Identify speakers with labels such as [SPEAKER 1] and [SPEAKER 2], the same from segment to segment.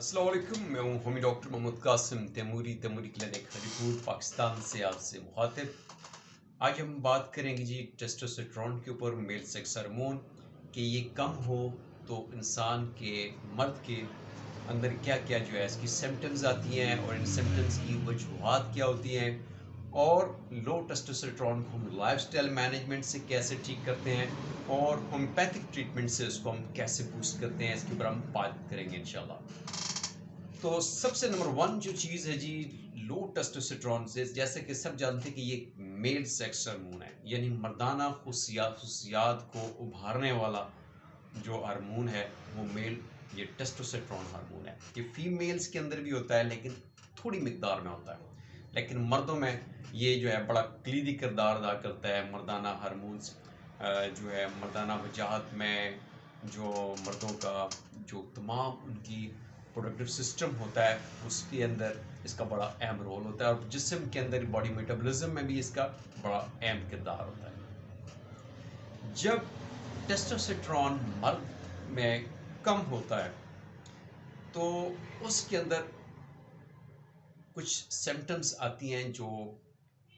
[SPEAKER 1] अस्सलाम वालेकुम, मैं हूं होमी डॉक्टर मोहम्मद कासिम तैमूरी क्लिनिक हरीपुर पाकिस्तान से आपसे मुखातिब। आज हम बात करेंगे जी टेस्टोस्टेरोन के ऊपर, मेल सेक्स हार्मोन कि ये कम हो तो इंसान के मर्द के अंदर क्या क्या जो है इसकी सिम्टम्स आती हैं और इन सिम्टम्स की वजूहात क्या होती हैं, और लो टेस्टोस्टेरोन को हम लाइफस्टाइल मैनेजमेंट से कैसे ठीक करते हैं और होम्योपैथिक ट्रीटमेंट से उसको हम कैसे बूस्ट करते हैं, इसके ऊपर हम बात करेंगे इंशाल्लाह। तो सबसे नंबर वन जो चीज़ है जी, लो टेस्टोस्टेरोन से, जैसे कि सब जानते हैं कि ये मेल सेक्स हार्मोन है, यानी मर्दाना खुशियात को उभारने वाला जो हार्मोन है वो मेल, ये टेस्टोस्टेरोन हार्मोन है। ये फीमेल्स के अंदर भी होता है लेकिन थोड़ी मिकदार में होता है, लेकिन मर्दों में ये जो है बड़ा कलीदी किरदार अदा करता है। मर्दाना हार्मोन्स जो है मर्दाना वजाहत में, जो मर्दों का जो तमाम उनकी प्रोडक्टिव सिस्टम होता है उसके अंदर इसका बड़ा अहम रोल होता है, और जिस्म के अंदर बॉडी मेटाबॉलिज्म में भी इसका बड़ा अहम किरदार होता है। जब टेस्टोस्टेरोन मर्द में कम होता है तो उसके अंदर कुछ सिम्टम्स आती हैं, जो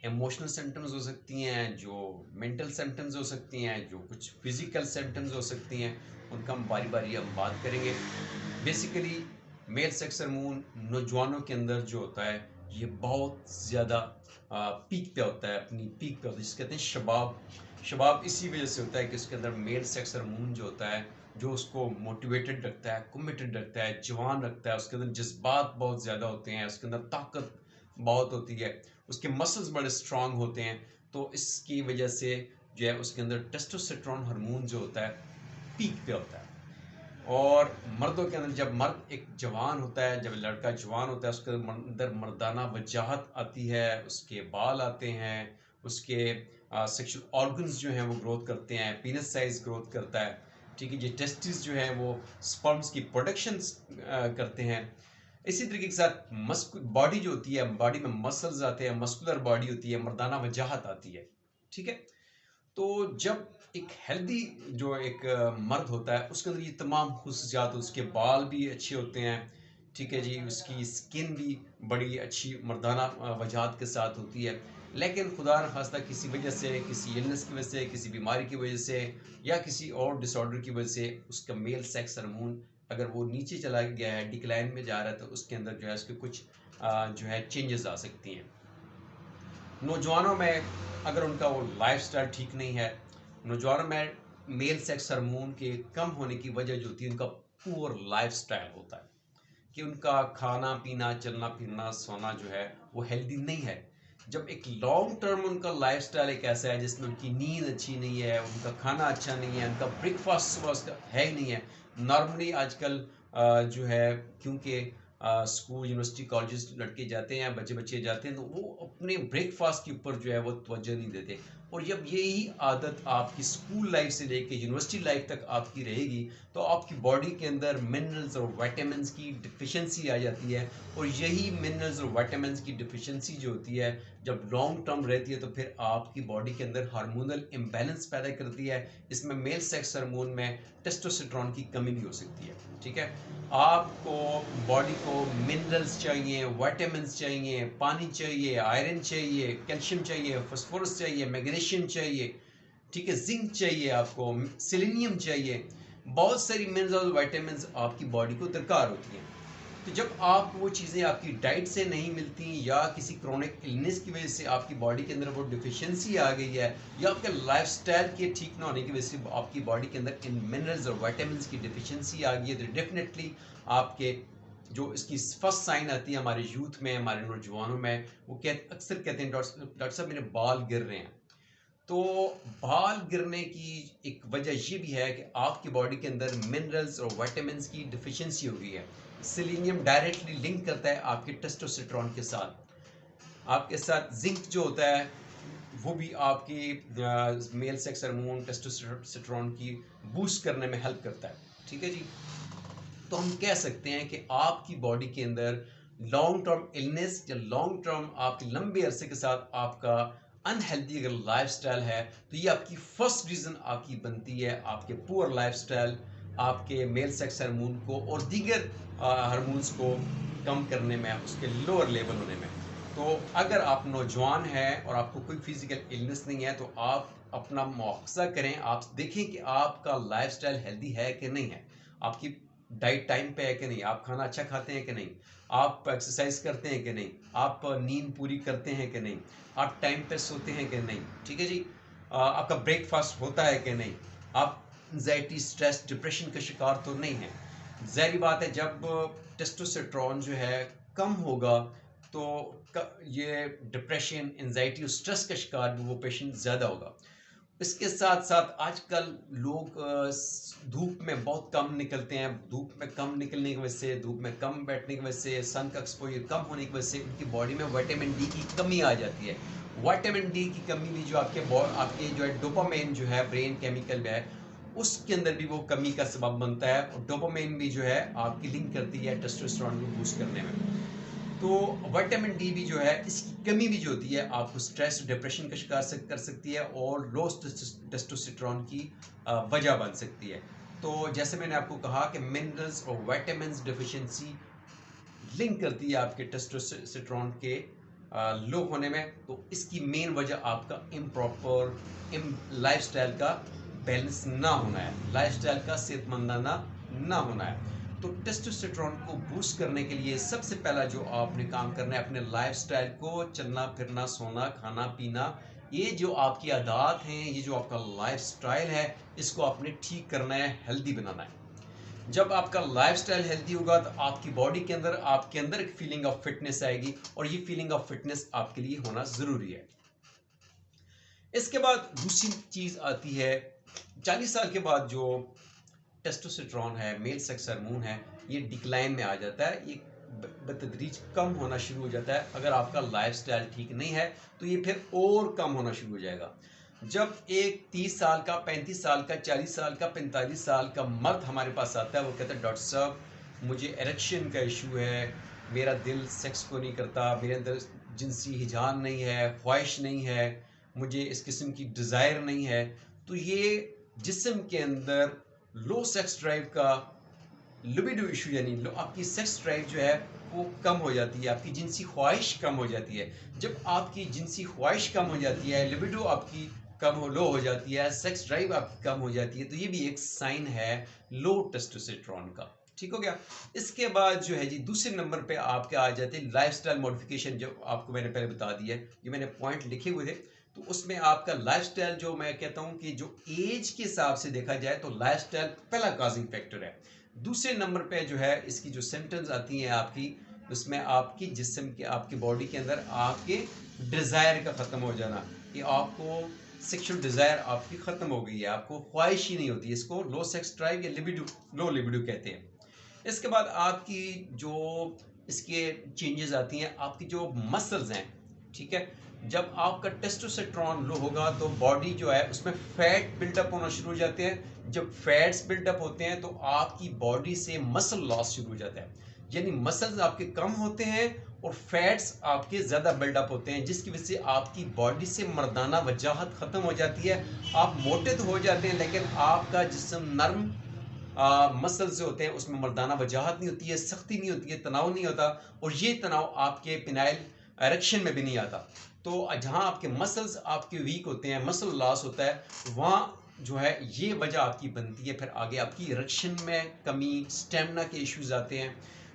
[SPEAKER 1] इमोशनल सिम्टम्स हो सकती हैं, जो मेंटल सिम्टम्स हो सकती हैं, जो कुछ फिजिकल सिम्टम्स हो सकती हैं। उनका हम बारी बारी हम बात करेंगे। बेसिकली मेल सेक्स हार्मोन नौजवानों के अंदर जो होता है ये बहुत ज़्यादा पीक पे होता है, अपनी पीक पे होता है, जिसे कहते हैं शबाब। शबाब इसी वजह से होता है कि उसके अंदर मेल सेक्स हार्मोन जो होता है, जो उसको मोटिवेटेड रखता है, कमिटेड रखता है, जवान रखता है। उसके अंदर जज्बात बहुत ज़्यादा होते हैं, उसके अंदर ताकत बहुत होती है, उसके मसल्स बड़े स्ट्रांग होते हैं। तो इसकी वजह से जो है उसके अंदर टेस्टोस्टेरोन हार्मोन जो होता है पीक पे होता है। और मर्दों के अंदर जब मर्द एक जवान होता है, जब लड़का जवान होता है, उसके अंदर मर्दाना वजाहत आती है, उसके बाल आते हैं, उसके सेक्सुअल ऑर्गन्स जो हैं वो ग्रोथ करते हैं, पीनस साइज ग्रोथ करता है। ठीक है, ये टेस्टिस जो है वो स्पर्म्स की प्रोडक्शन करते हैं। इसी तरीके के साथ बॉडी जो होती है, बॉडी में मसल्स आते हैं, मस्कुलर बॉडी होती है, मर्दाना वजाहत आती है। ठीक है, तो जब एक हेल्दी जो एक मर्द होता है उसके अंदर ये तमाम खुसूसियात, उसके बाल भी अच्छे होते हैं। ठीक है जी, उसकी स्किन भी बड़ी अच्छी मर्दाना वजाहत के साथ होती है। लेकिन खुदा न खास्ता किसी वजह से, किसी इलनेस की वजह से, किसी बीमारी की वजह से, या किसी और डिसऑर्डर की वजह से उसका मेल सेक्स हार्मोन अगर वो नीचे चला गया है, डिक्लाइन में जा रहा है, तो उसके अंदर जो है उसके कुछ जो है चेंजेस आ सकती हैं। नौजवानों में अगर उनका वो लाइफस्टाइल ठीक नहीं है, नौजवानों में मेल सेक्स हार्मोन के कम होने की वजह जो होती है उनका पुअर लाइफस्टाइल होता है, कि उनका खाना पीना, चलना फिरना, सोना जो है वो हेल्दी नहीं है। जब एक लॉन्ग टर्म उनका लाइफस्टाइल एक ऐसा है जिसमें उनकी नींद अच्छी नहीं है, उनका खाना अच्छा नहीं है, उनका ब्रेकफास्ट सुबह उसका है ही नहीं है। नॉर्मली आजकल जो है, क्योंकि स्कूल, यूनिवर्सिटी, कॉलेजेस लड़के जाते हैं, बच्चे जाते हैं, तो वो अपने ब्रेकफास्ट के ऊपर जो है वो तवज्जो नहीं देते। और जब यही आदत आपकी स्कूल लाइफ से लेके यूनिवर्सिटी लाइफ तक आपकी रहेगी तो आपकी बॉडी के अंदर मिनरल्स और विटामिन्स की डिफिशिएंसी आ जाती है। और यही मिनरल्स और विटामिन्स की डिफिशिएंसी जो होती है, जब लॉन्ग टर्म रहती है, तो फिर आपकी बॉडी के अंदर हार्मोनल इम्बैलेंस पैदा करती है। इसमें मेल सेक्स हार्मोन में टेस्टोस्टेरोन की कमी भी हो सकती है। ठीक है, आपको बॉडी को मिनरल्स चाहिए, विटामिन्स चाहिए, पानी चाहिए, आयरन चाहिए, कैल्शियम चाहिए, फास्फोरस चाहिए, मैग्नीशियम चाहिए। ठीक है, जिंक चाहिए, आपको सेलेनियम चाहिए, बहुत सारी मिनरल्स और विटामिन्स आपकी बॉडी को दरकार होती हैं। तो जब आप वो चीज़ें आपकी डाइट से नहीं मिलती, या किसी क्रोनिक इलनेस की वजह से आपकी बॉडी के अंदर वो डिफिशिएंसी आ गई है, या आपके लाइफस्टाइल के ठीक ना होने की वजह से आपकी बॉडी के अंदर इन मिनरल्स और विटामिन्स की डिफिशिएंसी आ गई है, तो डेफिनेटली आपके जो इसकी फर्स्ट साइन आती है हमारे यूथ में, हमारे नौजवानों में, वो अक्सर कहते हैं डॉक्टर साहब मेरे बाल गिर रहे हैं। तो बाल गिरने की एक वजह ये भी है कि आपकी बॉडी के अंदर मिनरल्स और विटामिन्स की डिफिशिएंसी हो गई है। सेलेनियम डायरेक्टली लिंक करता है आपके टेस्टोस्टेरोन के साथ। आपके साथ जिंक जो होता है वो भी आपकी मेल सेक्स हार्मोन टेस्टोस्टेरोन की बूस्ट करने में हेल्प करता है। ठीक है जी, तो हम कह सकते हैं कि आपकी बॉडी के अंदर लॉन्ग टर्म इलनेस, या लॉन्ग टर्म आपके लंबे अरसे के साथ आपका अनहेल्दी अगर लाइफस्टाइल है, तो ये आपकी फर्स्ट रीज़न आपकी बनती है आपके पुअर लाइफस्टाइल आपके मेल सेक्स हार्मोन को और दीगर हार्मोन्स को कम करने में, उसके लोअर लेवल होने में। तो अगर आप नौजवान हैं और आपको कोई फिजिकल इलनेस नहीं है तो आप अपना मुआवजा करें, आप देखें कि आपका लाइफस्टाइल हेल्दी है कि नहीं है, आपकी डाइट टाइम पे है कि नहीं, आप खाना अच्छा खाते हैं कि नहीं, आप एक्सरसाइज करते हैं कि नहीं, आप नींद पूरी करते हैं कि नहीं, आप टाइम पे सोते हैं कि नहीं, ठीक है जी, आपका ब्रेकफास्ट होता है कि नहीं, आप एंजाइटी, स्ट्रेस, डिप्रेशन का शिकार तो नहीं है। ज़ाहिर बात है जब टेस्टोस्टेरोन जो है कम होगा तो ये डिप्रेशन, एंजाइटी और स्ट्रेस का शिकार भी वो पेशेंट ज़्यादा होगा। इसके साथ साथ आजकल लोग धूप में बहुत कम निकलते हैं, धूप में कम निकलने की वजह से, धूप में कम बैठने की वजह से, सन का एक्सपोजर कम होने की वजह से उनकी बॉडी में विटामिन डी की कमी आ जाती है। विटामिन डी की कमी भी जो आपके जो है डोपामाइन जो है ब्रेन केमिकल है, उसके अंदर भी वो कमी का सबब बनता है, और डोपामाइन भी जो है आपकी लिंक करती है टेस्टोस्टेरोन को बूस्ट करने में। तो विटामिन डी भी जो है, इसकी कमी भी जो होती है आपको स्ट्रेस, डिप्रेशन का शिकार कर सकती है और लो टेस्टोस्टेरोन की वजह बन सकती है। तो जैसे मैंने आपको कहा कि मिनरल्स और विटामिन्स डिफिशिएंसी लिंक करती है आपके टेस्टोस्टेरोन के लो होने में। तो इसकी मेन वजह आपका इम्प्रॉपर लाइफस्टाइल का बैलेंस ना होना है, लाइफस्टाइल का सेहतमंदाना ना होना है। तो टेस्टोस्टेरोन को बूस्ट करने के लिए सबसे पहला जो आपने काम करना है, अपने लाइफस्टाइल को, चलना फिरना, सोना, खाना पीना, ये जो आपकी आदत हैं, ये जो आपका लाइफस्टाइल है, इसको आपने ठीक करना है, हेल्दी बनाना है। जब आपका लाइफस्टाइल हेल्दी होगा तो आपकी बॉडी के अंदर, आपके अंदर एक फीलिंग ऑफ फिटनेस आएगी, और ये फीलिंग ऑफ फिटनेस आपके लिए होना जरूरी है। इसके बाद दूसरी चीज आती है, 40 साल के बाद जो टेस्टोस्टेरोन है, मेल सेक्स हार्मोन है, ये डिक्लाइन में आ जाता है, ये बतदरीज कम होना शुरू हो जाता है। अगर आपका लाइफस्टाइल ठीक नहीं है तो ये फिर और कम होना शुरू हो जाएगा। जब एक 30 साल का, 35 साल का, 40 साल का, 45 साल का मर्द हमारे पास आता है, वो कहता है डॉक्टर साहब मुझे एरेक्शन का इशू है, मेरा दिल सेक्स को नहीं करता, मेरे अंदर जिनसी हिजान नहीं है, ख्वाहिश नहीं है, मुझे इस किस्म की डिज़ायर नहीं है। तो ये जिस्म के अंदर लो सेक्स ड्राइव का लिबिडो इशू, यानी आपकी सेक्स ड्राइव जो है वो कम हो जाती है, आपकी जिनसी ख्वाहिश कम हो जाती है। जब आपकी जिनसी ख्वाहिश कम हो जाती है, लिबिडो आपकी लो हो जाती है, सेक्स ड्राइव आपकी कम हो जाती है, तो ये भी एक साइन है लो टेस्टोस्टेरोन का। ठीक हो गया। इसके बाद जो है जी, दूसरे नंबर पे आपके आ जाते हैं लाइफस्टाइल मॉडिफिकेशन, जो आपको मैंने पहले बता दिया है, ये मैंने पॉइंट लिखे हुए थे। तो उसमें आपका लाइफस्टाइल, जो मैं कहता हूं कि जो एज के हिसाब से देखा जाए तो लाइफस्टाइल पहला कॉजिंग फैक्टर है। दूसरे नंबर पे जो है इसकी जो सिम्टम्स आती हैं आपकी, उसमें आपकी जिस्म के, आपकी बॉडी के अंदर आपके डिज़ायर का ख़त्म हो जाना, कि आपको सेक्सुअल डिज़ायर आपकी ख़त्म हो गई है, आपको ख्वाहिश ही नहीं होती, इसको लो सेक्स ड्राइव या लिबिडो, लो लिबिडो कहते हैं। इसके बाद आपकी जो इसके चेंजेस आती हैं, आपकी जो मसल्स हैं, ठीक है, जब आपका टेस्टोस्टेरोन लो होगा तो बॉडी जो है उसमें फैट बिल्डअप होना शुरू हो जाते हैं। जब फैट्स बिल्डअप होते हैं तो आपकी बॉडी से मसल लॉस शुरू हो जाता है, यानी मसल्स आपके कम होते हैं और फैट्स आपके ज़्यादा बिल्डअप होते हैं, जिसकी वजह से आपकी बॉडी से मर्दाना वजाहत ख़त्म हो जाती है। आप मोटे तो हो जाते हैं लेकिन आपका जिस्म नर्म, मसल्स जो होते हैं उसमें मर्दाना वजाहत नहीं होती है, सख्ती नहीं होती है, तनाव नहीं होता, और ये तनाव आपके पिनाइल एरेक्शन में भी नहीं आता। तो जहाँ आपके मसल्स आपके वीक होते हैं, मसल लॉस होता है, वहाँ जो है ये वजह आपकी बनती है। फिर आगे आपकी इरेक्शन में कमी, स्टेमिना के इश्यूज आते हैं,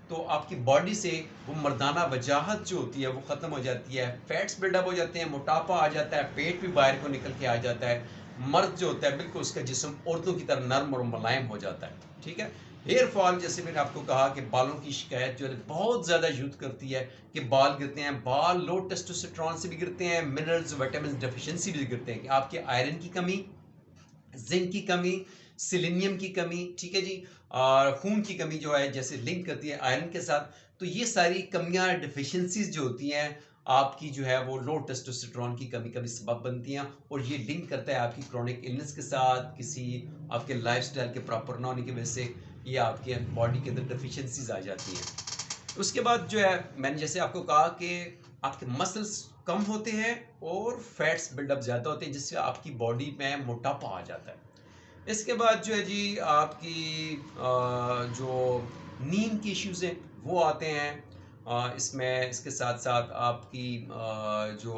[SPEAKER 1] तो आपकी बॉडी से वो मर्दाना वजाहत जो होती है वो ख़त्म हो जाती है, फैट्स बिल्डअप हो जाते हैं, मोटापा आ जाता है, पेट भी बाहर को निकल के आ जाता है। मर्द जो होता है बिल्कुल उसका जिस्म औरतों की तरह नर्म और मुलायम हो जाता है। ठीक है। हेयर फॉल, जैसे मैंने आपको कहा कि बालों की शिकायत जो है बहुत ज़्यादा यूथ करती है कि बाल गिरते हैं, बाल लो टेस्टोस्टेरोन से भी गिरते हैं, मिनरल्स विटामिन डेफिशिएंसी भी गिरते हैं, कि आपके आयरन की कमी, जिंक की कमी, सिलेनियम की कमी, ठीक है जी, और खून की कमी जो है जैसे लिंक करती है आयरन के साथ। तो ये सारी कमियां, डिफिशिएंसीज जो होती हैं आपकी जो है वो लो टेस्टोस्टेरोन की कमी का भी सबब बनती हैं, और ये लिंक करता है आपकी क्रोनिक इलनेस के साथ, किसी आपके लाइफस्टाइल के प्रॉपर ना होने की वजह से ये आपके बॉडी के अंदर डिफिशिएंसीज आ जाती हैं। उसके बाद जो है मैंने जैसे आपको कहा कि आपके मसल्स कम होते हैं और फैट्स बिल्डअप ज़्यादा होते हैं, जिससे आपकी बॉडी में मोटापा आ जाता है। इसके बाद जो है जी आपकी जो नींद की इश्यूज़ हैं वो आते हैं। इसमें इसके साथ साथ आपकी जो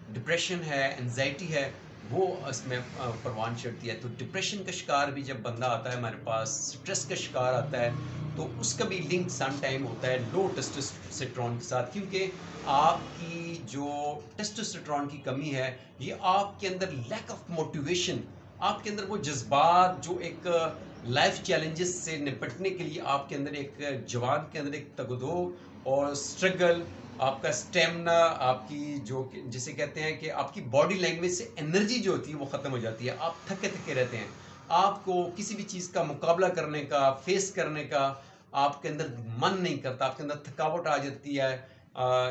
[SPEAKER 1] डिप्रेशन है, एंजाइटी है, वो इसमें परवान चढ़ती है। तो डिप्रेशन का शिकार भी जब बंदा आता है हमारे पास, स्ट्रेस का शिकार आता है, तो उसका भी लिंक सम टाइम होता है लो टेस्टोस्टेरोन के साथ, क्योंकि आपकी जो टेस्टोस्टेरोन की कमी है, ये आपके अंदर लैक ऑफ मोटिवेशन, आपके अंदर वो जज्बात जो एक लाइफ चैलेंजेस से निपटने के लिए आपके अंदर एक जवान के अंदर एक तगदो और स्ट्रगल, आपका स्टेमिना, आपकी जो जिसे कहते हैं कि आपकी बॉडी लैंग्वेज से एनर्जी जो होती है वो ख़त्म हो जाती है। आप थके थके रहते हैं, आपको किसी भी चीज़ का मुकाबला करने का, फेस करने का आपके अंदर मन नहीं करता, आपके अंदर थकावट आ जाती है,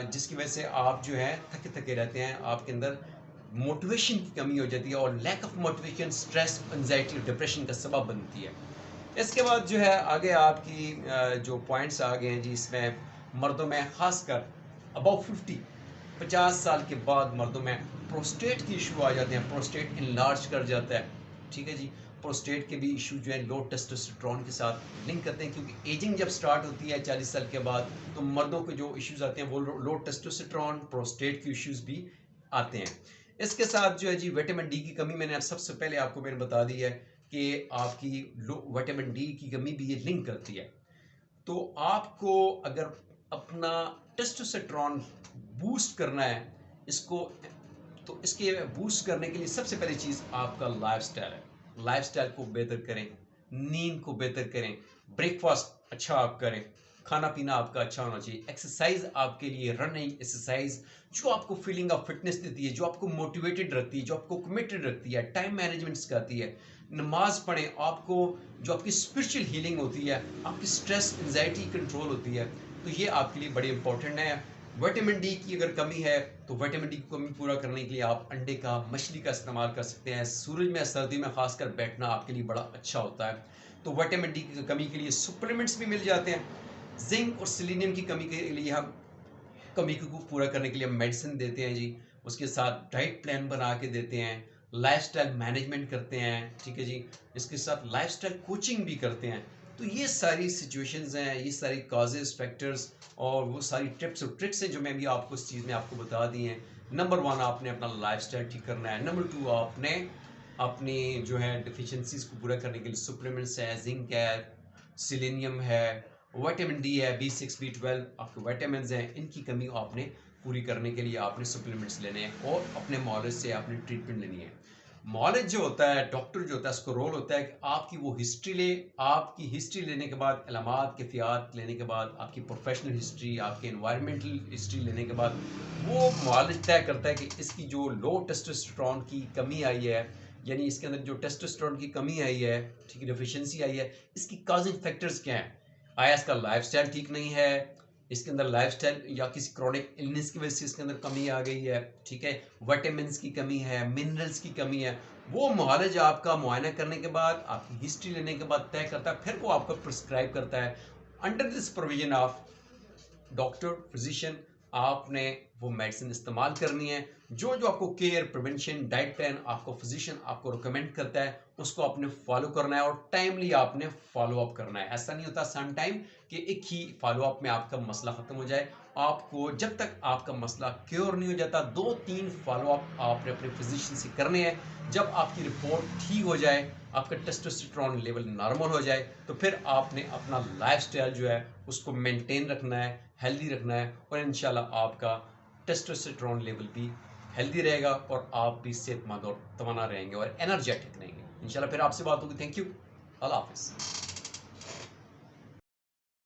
[SPEAKER 1] जिसकी वजह से आप जो है थके थके रहते हैं, आपके अंदर मोटिवेशन की कमी हो जाती है, और lack of motivation stress, anxiety और डिप्रेशन का सबब बनती है। इसके बाद जो है आगे आपकी जो पॉइंट्स आ गए हैं जी, इसमें मर्दों में खासकर अबाउट 50 साल के बाद मर्दों में प्रोस्टेट की इशू आ जाते हैं, प्रोस्टेट इनलार्ज कर जाता है। ठीक है जी, प्रोस्टेट के भी इशू जो है लो टेस्टोस्टेरोन के साथ लिंक करते हैं, क्योंकि एजिंग जब स्टार्ट होती है 40 साल के बाद, तो मर्दों के जो इश्यूज आते हैं वो लो टेस्टोस्टेरोन, प्रोस्टेट के इश्यूज भी आते हैं। इसके साथ जो है जी विटामिन डी की कमी, मैंने सबसे पहले आपको मैंने बता दी है कि आपकी लो विटामिन डी की कमी भी ये लिंक करती है। तो आपको अगर अपना टेस्टोस्टेरोन बूस्ट करना है, इसको तो इसके बूस्ट करने के लिए सबसे पहली चीज़ आपका लाइफस्टाइल है। लाइफस्टाइल को बेहतर करें, नींद को बेहतर करें, ब्रेकफास्ट अच्छा आप करें, खाना पीना आपका अच्छा होना चाहिए, एक्सरसाइज आपके लिए रनिंग एक्सरसाइज जो आपको फीलिंग ऑफ फिटनेस देती है, जो आपको मोटिवेटेड रखती है, जो आपको कमिटेड रखती है, टाइम मैनेजमेंट सिखाती है। नमाज पढ़ें, आपको जो आपकी स्पिरिचुअल हीलिंग होती है, आपकी स्ट्रेस एंजाइटी कंट्रोल होती है, तो ये आपके लिए बड़ी इंपॉर्टेंट है। विटामिन डी की अगर कमी है तो विटामिन डी की कमी पूरा करने के लिए आप अंडे का, मछली का इस्तेमाल कर सकते हैं। सूरज में सर्दी में खासकर बैठना आपके लिए बड़ा अच्छा होता है। तो विटामिन डी की कमी के लिए सप्लीमेंट्स भी मिल जाते हैं। जिंक और सेलेनियम की कमी के लिए हम कमी को पूरा करने के लिए हम मेडिसिन देते हैं जी, उसके साथ डाइट प्लान बना के देते हैं, लाइफस्टाइल मैनेजमेंट करते हैं। ठीक है जी, इसके साथ लाइफस्टाइल कोचिंग भी करते हैं। तो ये सारी सिचुएशंस हैं, ये सारी कॉजेज, फैक्टर्स और वो सारी टिप्स और ट्रिक्स हैं जो मैं भी आपको इस चीज़ में आपको बता दी हैं। नंबर 1 आपने अपना लाइफस्टाइल ठीक करना है। नंबर 2 आपने अपनी जो है डिफिशेंसीज को पूरा करने के लिए सप्लीमेंट्स है, जिंक है, सेलेनियम है, विटामिन डी है, B6 B12 आपके विटामिन हैं, इनकी कमी आपने पूरी करने के लिए आपने सप्लीमेंट्स लेने हैं और अपने मॉलेज से आपने ट्रीटमेंट लेनी है। मॉलेज जो होता है, डॉक्टर जो होता है, उसको रोल होता है कि आपकी वो हिस्ट्री ले, आपकी हिस्ट्री लेने के बाद, अलामात कैफियत लेने के बाद, आपकी प्रोफेशनल हिस्ट्री, आपके एनवायरमेंटल हिस्ट्री लेने के बाद, वो मॉलेज तय करता है कि इसकी जो लो टेस्टोस्टेरोन की कमी आई है, यानी इसके अंदर जो टेस्टोस्टेरोन की कमी आई है, ठीक है, डिफिशिएंसी आई है, इसकी काजिंग फैक्टर्स क्या हैं। आया इसका लाइफस्टाइल ठीक नहीं है, इसके अंदर लाइफस्टाइल या किसी क्रॉनिक इलनेस की वजह से इसके अंदर कमी आ गई है, ठीक है, विटामिन्स की कमी है, मिनरल्स की कमी है। वो मुआलज आपका मुआयना करने के बाद, आपकी हिस्ट्री लेने के बाद तय करता है, फिर वो आपको प्रिस्क्राइब करता है under this provision of doctor, physician. आपने वो मेडिसिन इस्तेमाल करनी है। जो जो आपको केयर, प्रिवेंशन, डाइट प्लान आपको फिजिशियन आपको रिकमेंड करता है, उसको आपने फॉलो करना है और टाइमली आपने फॉलो अप करना है। ऐसा नहीं होता सम टाइम कि एक ही फॉलो अप में आपका मसला ख़त्म हो जाए। आपको जब तक आपका मसला क्योर नहीं हो जाता, 2-3 फॉलो अप आपने अपने फिजिशियन से करने हैं। जब आपकी रिपोर्ट ठीक हो जाए, आपका टेस्टोस्टेरोन लेवल नॉर्मल हो जाए, तो फिर आपने अपना लाइफस्टाइल जो है उसको मेंटेन रखना है, हेल्दी रखना है, और इंशाल्लाह आपका टेस्टोस्टेरोन लेवल भी हेल्दी रहेगा और आप भी सेहतमंद और तवाना रहेंगे और एनर्जेटिक रहेंगे। इंशाल्लाह फिर आपसे बात होगी। थैंक यू, अल्लाह हाफिज़।